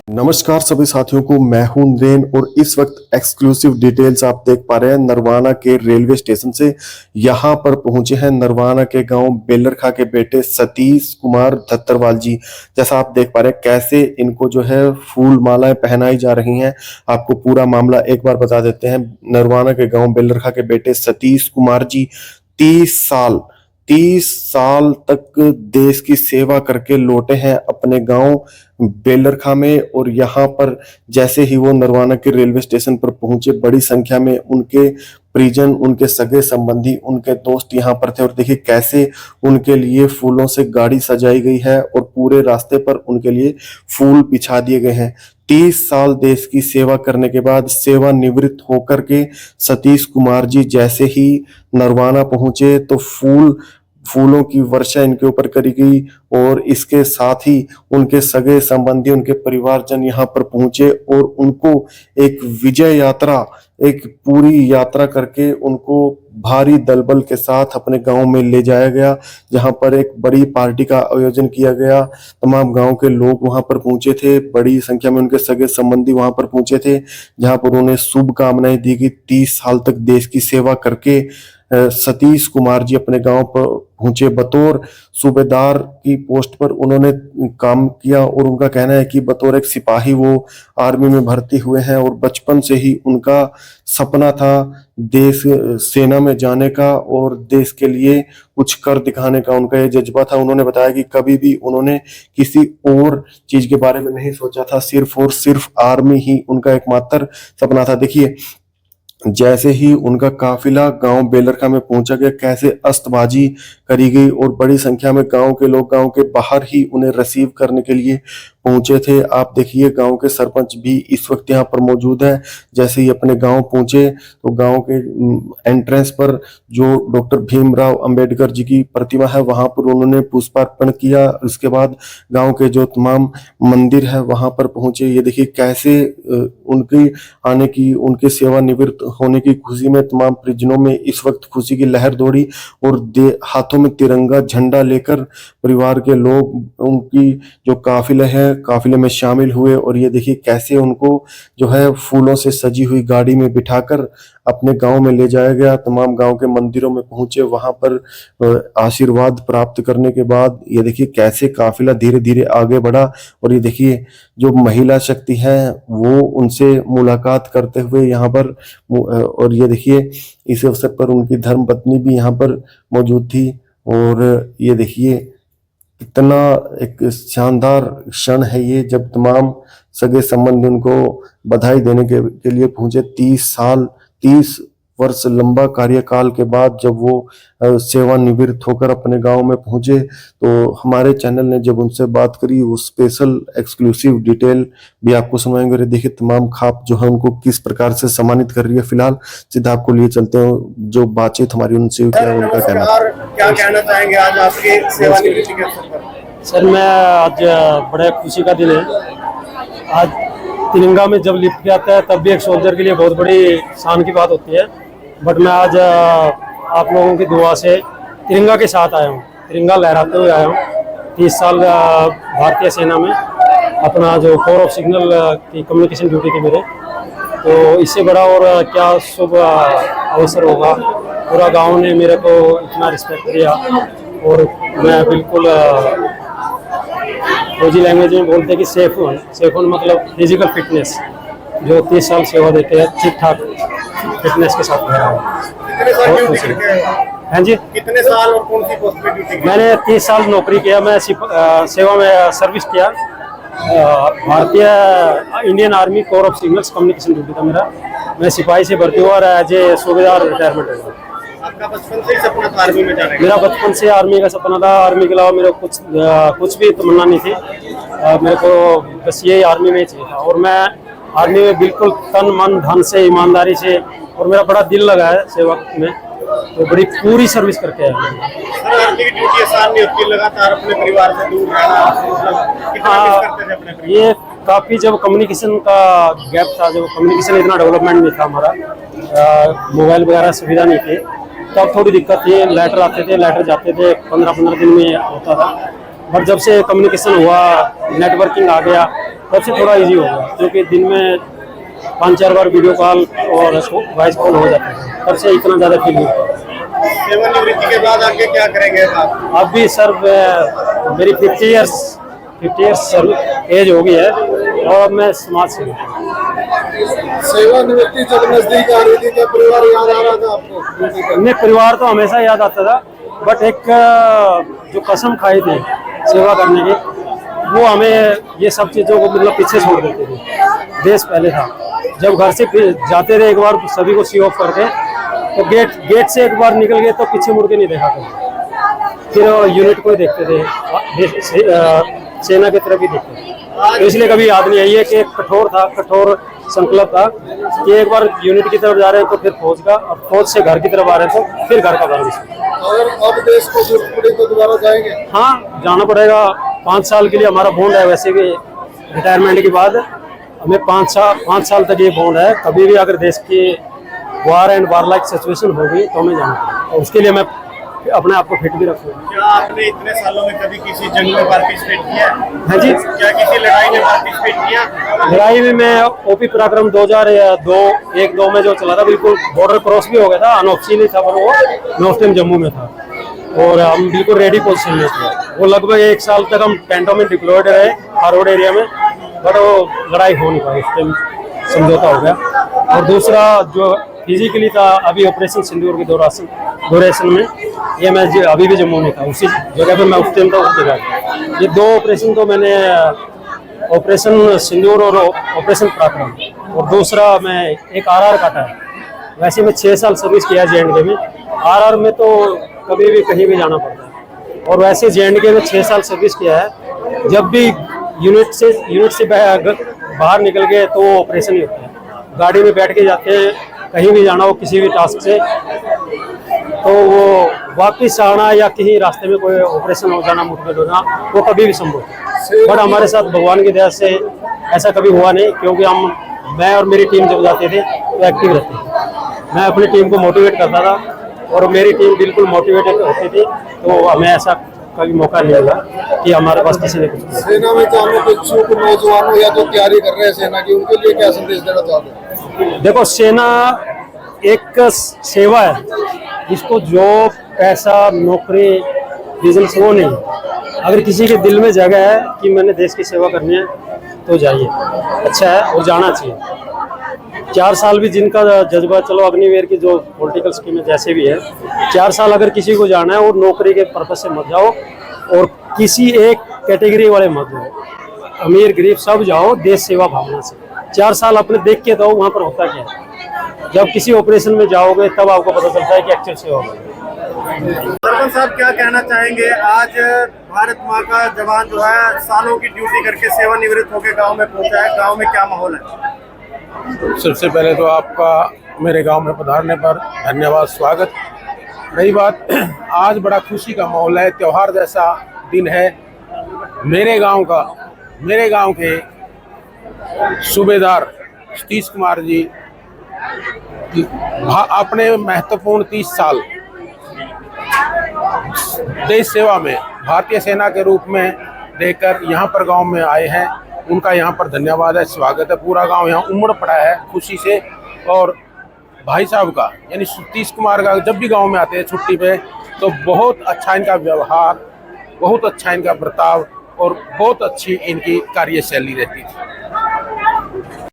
नमस्कार सभी साथियों को, मैं हूं नरेन और इस वक्त एक्सक्लूसिव डिटेल्स आप देख पा रहे हैं नरवाना के रेलवे स्टेशन से। यहां पर पहुंचे हैं नरवाना के गांव बेलरखा के बेटे सतीश कुमार धत्तरवाल जी। जैसा आप देख पा रहे हैं कैसे इनको जो है फूल मालाएं पहनाई जा रही हैं। आपको पूरा मामला एक बार बता देते हैं। नरवाना के गाँव बेलरखा के बेटे सतीश कुमार जी 30 साल तक देश की सेवा करके लौटे हैं अपने गांव बेलरखा में। और यहाँ पर जैसे ही वो नरवाना के रेलवे स्टेशन पर पहुंचे, बड़ी संख्या में उनके परिजन, उनके सगे संबंधी, उनके दोस्त यहाँ पर थे। और देखिए कैसे उनके लिए फूलों से गाड़ी सजाई गई है और पूरे रास्ते पर उनके लिए फूल बिछा दिए गए हैं। 30 साल देश की सेवा करने के बाद सेवानिवृत्त होकर के सतीश कुमार जी जैसे ही नरवाना पहुंचे तो फूलों की वर्षा इनके ऊपर करी गई। और इसके साथ ही उनके सगे संबंधी, उनके परिवारजन यहाँ पर पहुंचे और उनको एक विजय यात्रा, एक पूरी यात्रा करके उनको भारी दलबल के साथ अपने गांव में ले जाया गया, जहां पर एक बड़ी पार्टी का आयोजन किया गया। तमाम गांव के लोग वहां पर पहुंचे थे, बड़ी संख्या में उनके सगे संबंधी वहां पर पहुंचे थे, जहां पर उन्हें शुभकामनाएं दी गई। 30 साल तक देश की सेवा करके सतीश कुमार जी अपने गांव पर पहुंचे। बतौर सूबेदार की पोस्ट पर उन्होंने काम किया और उनका कहना है कि बतौर एक सिपाही वो आर्मी में भर्ती हुए हैं और बचपन से ही उनका सपना था देश सेना में जाने का और देश के लिए कुछ कर दिखाने का। उनका ये जज्बा था। उन्होंने बताया कि कभी भी उन्होंने किसी और चीज के बारे में नहीं सोचा था, सिर्फ और सिर्फ आर्मी ही उनका एकमात्र सपना था। देखिए जैसे ही उनका काफिला गांव बेलरखा में पहुंचा गया, कैसे अस्तबाजी करी गई और बड़ी संख्या में गांव के लोग गांव के बाहर ही उन्हें रिसीव करने के लिए पहुंचे थे। आप देखिए गांव के सरपंच भी इस वक्त यहाँ पर मौजूद हैं। जैसे ही अपने गांव पहुंचे तो गांव के एंट्रेंस पर जो डॉक्टर भीमराव अंबेडकर जी की प्रतिमा है वहां पर उन्होंने पुष्पार्पण किया। उसके बाद गांव के जो तमाम मंदिर है वहां पर पहुंचे। ये देखिए कैसे उनकी आने की, उनके सेवानिवृत्त होने की खुशी में तमाम परिजनों में इस वक्त खुशी की लहर दौड़ी और हाथों में तिरंगा झंडा लेकर परिवार के लोग उनकी जो काफिले है काफिले में शामिल हुए। और ये देखिए कैसे उनको जो है फूलों से सजी हुई गाड़ी में बिठाकर अपने गांव में ले जाया गया। तमाम गांव के मंदिरों में पहुंचे, वहां पर आशीर्वाद प्राप्त करने के बाद ये देखिए कैसे काफिला धीरे धीरे आगे बढ़ा। और ये देखिए जो महिला शक्ति है वो उनसे मुलाकात करते हुए यहाँ पर, और ये देखिए इस अवसर पर उनकी धर्म पत्नी भी यहाँ पर मौजूद थी। और ये देखिए कितना एक शानदार क्षण है ये, जब तमाम सगे संबंधी उनको बधाई देने के लिए पहुंचे। 30 वर्ष लंबा कार्यकाल के बाद जब वो सेवानिवृत्त होकर अपने गांव में पहुंचे तो हमारे चैनल ने जब उनसे बात करी, वो स्पेशल एक्सक्लूसिव डिटेल भी आपको सुनाएंगे। और देखिए तमाम खाप जो है उनको किस प्रकार से सम्मानित कर रही है। फिलहाल सीधा आपको लिए चलते हैं जो बातचीत हमारी उनसे क्या उनका क्या कहना चाहेंगे आज आपके सेवानिवृत्ति के अवसर पर? सर मैं आज बड़े खुशी का दिन है। आज तिरंगा में जब लिफ्ट के आता है तब भी एक सोल्जर के लिए बहुत बड़ी शान की बात होती है। बट मैं आज आप लोगों की दुआ से तिरंगा के साथ आया हूँ, तिरंगा लहराते हुए आया हूँ। 30 साल भारतीय सेना में अपना जो कोर ऑफ सिग्नल की कम्युनिकेशन ड्यूटी थी मेरे, तो इससे बड़ा और क्या शुभ अवसर होगा। पूरा गांव ने मेरे को इतना रिस्पेक्ट दिया और मैं बिल्कुल फौजी लैंग्वेज में बोलते हैं कि सेफ होन मतलब फिजिकल फिटनेस, जो 30 साल सेवा देते हैं ठीक ठाक फिटनेस के साथ रहा हूँ। हाँ जी, कितने साल और कौन सी पोस्ट पे ड्यूटी की? मैंने 30 साल नौकरी किया। मैं सेवा में सर्विस किया, भारतीय Indian army core of signals communication duty था मेरा। मैं सिपाही से भर्ती हुआ और एज ए सूबेदार रिटायरमेंट हुआ। आपका बचपन से ही सपना था आर्मी में जाने का? मेरा बचपन से आर्मी का सपना था। आर्मी के अलावा मेरा कुछ भी तमन्ना नहीं थी। मेरे को बस ये आर्मी में चाहिए था और मैं आर्मी में बिल्कुल तन मन धन से, ईमानदारी से, और मेरा बड़ा दिल लगा है सेवा में, तो बड़ी पूरी सर्विस करके आया। आर्मी की ड्यूटी आसान नहीं होती, लगातार अपने परिवार से दूर रहना, मतलब कितना मिस करते थे अपने परिवार? ये काफ़ी जब कम्युनिकेशन का गैप था, जब कम्युनिकेशन इतना डेवलपमेंट नहीं था हमारा, मोबाइल वगैरह सुविधा नहीं थी, तब थोड़ी दिक्कत थी। लेटर आते थे, लेटर जाते थे, 15-15 दिन में होता था। बट जब से कम्युनिकेशन हुआ, नेटवर्किंग आ गया, तब से थोड़ा इजी हो गया, क्योंकि दिन में 5-4 बार वीडियो कॉल और वॉइस कॉल हो जाता है, तब से इतना ज़्यादा फील नहीं होता। सेवानिवृत्ति के बाद आगे क्या करेंगे आप? अभी सर मेरी 50 इयर्स एज हो गई है और अब मैं समाज सेवी हूँ। सेवानिवृत्ति जब नजदीक आ रही थी क्या परिवार याद आ रहा था आपको? नहीं, परिवार तो हमेशा याद आता था, बट एक जो कसम खाई थी सेवा करने की, वो हमें ये सब चीज़ों को मतलब पीछे छोड़ देते थे। देश पहले था, जब घर से जाते थे एक बार सभी को सी ऑफ करके, तो गेट से एक बार निकल गए तो पीछे मुड़ के नहीं देखा कभी, फिर यूनिट को ही देखते थे, सेना की तरफ ही देखते थे। तो इसलिए कभी याद नहीं आई है कि एक कठोर संकल्प था कि एक बार यूनिट की तरफ जा रहे हैं तो फिर फौज का, और फौज से घर की तरफ आ रहे हैं तो फिर घर का भविष्य। अगर अब देश को जरूरत पड़ी तो दोबारा जाएंगे? हाँ, जाना पड़ेगा। 5 साल के लिए हमारा बॉन्ड है, वैसे भी रिटायरमेंट के बाद हमें 5 साल तक ये बॉन्ड है। कभी भी अगर देश की war and war like situation होगी तो हमें जाना पड़ेगा, और उसके लिए मैं अपने आप को फिट भी रखूँगा। क्या आपने इतने सालों में कभी किसी जंग में पार्टिसिपेट किया? हाँ जी। क्या किसी लड़ाई में पार्टिसिपेट किया? लड़ाई में मैं ओपी पराक्रम 2001-2 में जो चला था, बिल्कुल बॉर्डर क्रॉस भी हो गया था, अनऑफिशियली था, पर वो मैं उस टाइम जम्मू में था और हम बिल्कुल रेडी पोजिशन में थे। वो लगभग 1 साल तक हम टेंटों में डिप्लॉयड रहे हारोड एरिया में, बट वो लड़ाई हो नहीं पाई, उस टाइम समझौता हो गया। और दूसरा जो फिजिकली था, अभी ऑपरेशन सिंदूर के दौरान में, ये मैं अभी भी जम्मू में था, उसी जगह पे मैं उस टाइम था, उस जगह। ये 2 ऑपरेशन तो मैंने, ऑपरेशन सिंदूर और ऑपरेशन पराक्रम, और दूसरा मैं एक आरआर काटा है। वैसे मैं 6 साल सर्विस किया J&K में। आरआर में तो कभी भी कहीं भी जाना पड़ता है, और वैसे J&K में 6 साल सर्विस किया है। जब भी यूनिट से बाहर निकल गए तो ऑपरेशन ही होता है, गाड़ी में बैठ के जाते हैं, कहीं भी जाना हो किसी भी टास्क से, तो वो वापस आना या कहीं रास्ते में कोई ऑपरेशन हो जाना, मुठभेड़ होना, वो कभी भी संभव है। बट हमारे साथ भगवान की दया से ऐसा कभी हुआ नहीं, क्योंकि मैं और मेरी टीम जब जाते थे तो एक्टिव रहते थे। मैं अपनी टीम को मोटिवेट करता था और मेरी टीम बिल्कुल मोटिवेटेड होती थी, तो हमें ऐसा कभी मौका नहीं मिला कि हमारे पास किसी ने कुछ किया। सेना में जाने के इच्छुक नौजवानों या तो तैयारी कर रहे हैं सेना की, उनके लिए क्या संदेश देना चाहते हैं? देखो, सेना एक सेवा है, इसको जॉब, पैसा, नौकरी, बिजनेस वो नहीं। अगर किसी के दिल में जगह है कि मैंने देश की सेवा करनी है तो जाइए, अच्छा है, और जाना चाहिए। 4 साल भी जिनका जज्बा, चलो अग्निवीर की जो पॉलिटिकल स्कीम है जैसे भी है, 4 साल अगर किसी को जाना है और नौकरी के पर्पज से मत जाओ, और किसी एक कैटेगरी वाले मत जाओ, अमीर गरीब सब जाओ देश सेवा भावना से। 4 साल अपने देख के दो वहाँ पर होता क्या है। जब किसी ऑपरेशन में जाओगे तब आपको पता चलता है कि एक्चुअल सेवा है। सरपंच साहब क्या कहना चाहेंगे? आज भारत माँ का जवान जो है सालों की ड्यूटी करके सेवानिवृत्त होकर गांव में पहुंचा है, गांव में क्या माहौल है? सबसे पहले तो आपका मेरे गांव में पधारने पर धन्यवाद, स्वागत। रही बात, आज बड़ा खुशी का माहौल है, त्योहार जैसा दिन है। मेरे गांव के सूबेदार सतीश कुमार जी अपने महत्वपूर्ण 30 साल देश सेवा में भारतीय सेना के रूप में देकर यहाँ पर गांव में आए हैं। उनका यहाँ पर धन्यवाद है, स्वागत है। पूरा गांव यहाँ उमड़ पड़ा है खुशी से। और भाई साहब का यानी सतीश कुमार का जब भी गांव में आते हैं छुट्टी पे, तो बहुत अच्छा इनका व्यवहार, बहुत अच्छा इनका बर्ताव और बहुत अच्छी इनकी कार्यशैली रहती थी।